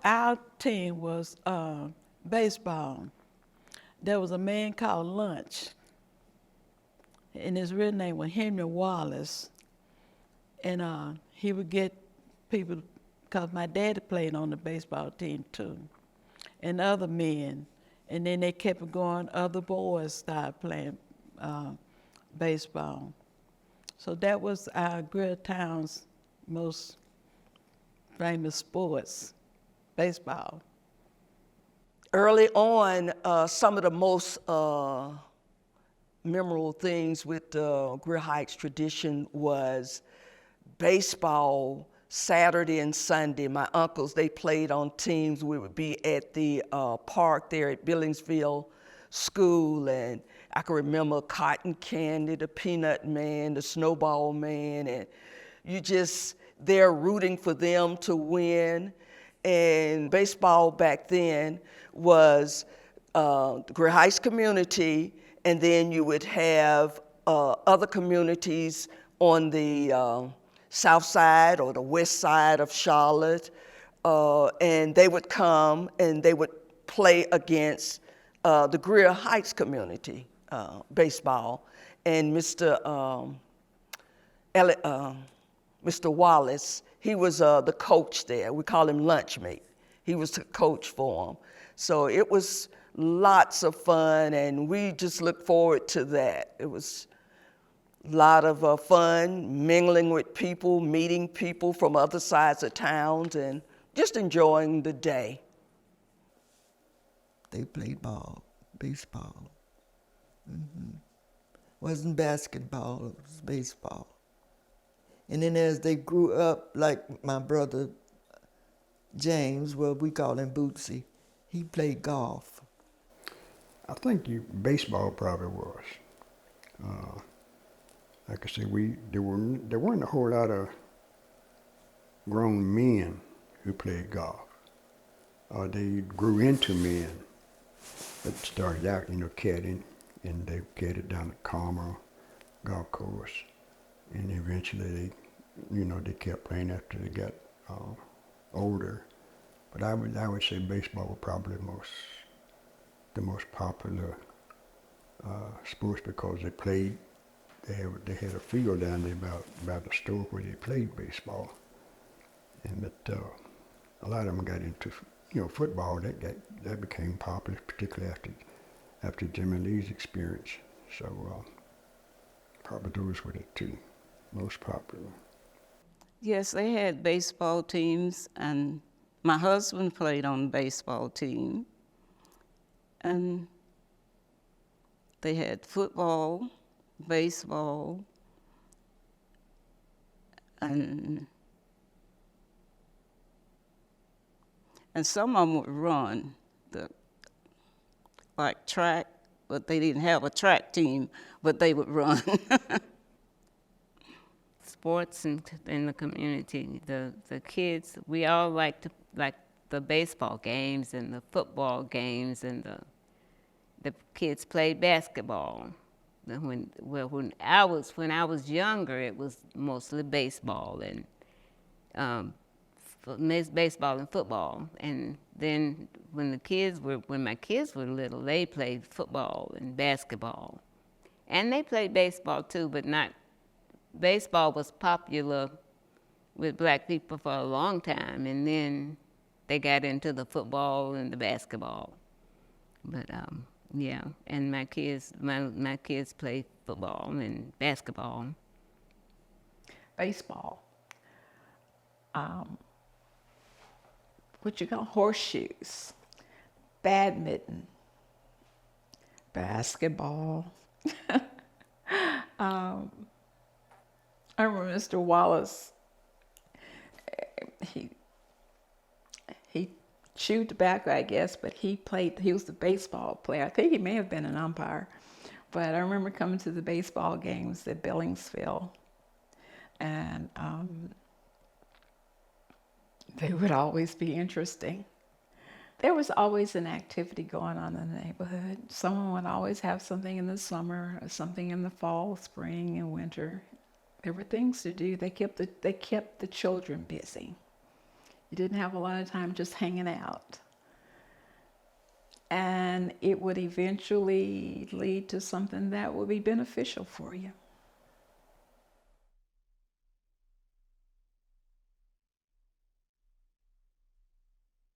Our team was baseball. There was a man called Lunch, and his real name was Henry Wallace. And he would get people, because my daddy played on the baseball team too, and other men. And then they kept it going, other boys started playing baseball. So that was our Grier town's most famous sports, baseball. Early on, some of the most memorable things with the Grier Heights tradition was baseball Saturday and Sunday. My uncles, they played on teams. We would be at the park there at Billingsville School, and I can remember Cotton Candy, the Peanut Man, the Snowball Man, and you just there rooting for them to win. And baseball back then was the Grier Heights community, and then you would have other communities on the south side or the west side of Charlotte, and they would come and they would play against the Grier Heights community baseball. And Mr. Wallace, he was the coach there. We call him Lunchmate. He was the coach for them. So it was lots of fun, and we just looked forward to that. It was a lot of fun, mingling with people, meeting people from other sides of towns, and just enjoying the day. They played ball, baseball. Wasn't basketball, it was baseball. And then as they grew up, like my brother James, well, we call him Bootsy, he played golf. I think baseball probably was. Like I said, there weren't a whole lot of grown men who played golf. They grew into men that started out, caddying, and they caddied down at Carmel Golf Course, and eventually they kept playing after they got older. But I would say baseball was probably the most popular sports because they played. They had a field down there about the store where they played baseball, and that a lot of them got into football. That became popular, particularly after Jimmy Lee's experience. So probably those were the two most popular. Yes, they had baseball teams, and my husband played on the baseball team, and they had football, baseball, and some of them would run, like track, but they didn't have a track team, but they would run. Sports in the community, the kids, we all like the baseball games and the football games, and the kids played basketball. When I was younger, it was mostly baseball and baseball and football. And then when my kids were little, they played football and basketball, and they played baseball too, but not. Baseball was popular with black people for a long time, and then they got into the football and the basketball. But yeah, and my kids play football and basketball. Baseball. What you call horseshoes, badminton, basketball. I remember Mr. Wallace. He chewed tobacco, I guess, but he was the baseball player. I think he may have been an umpire. But I remember coming to the baseball games at Billingsville, and they would always be interesting. There was always an activity going on in the neighborhood. Someone would always have something in the summer, or something in the fall, spring, and winter. There were things to do. They kept the children busy. You didn't have a lot of time just hanging out. And it would eventually lead to something that would be beneficial for you.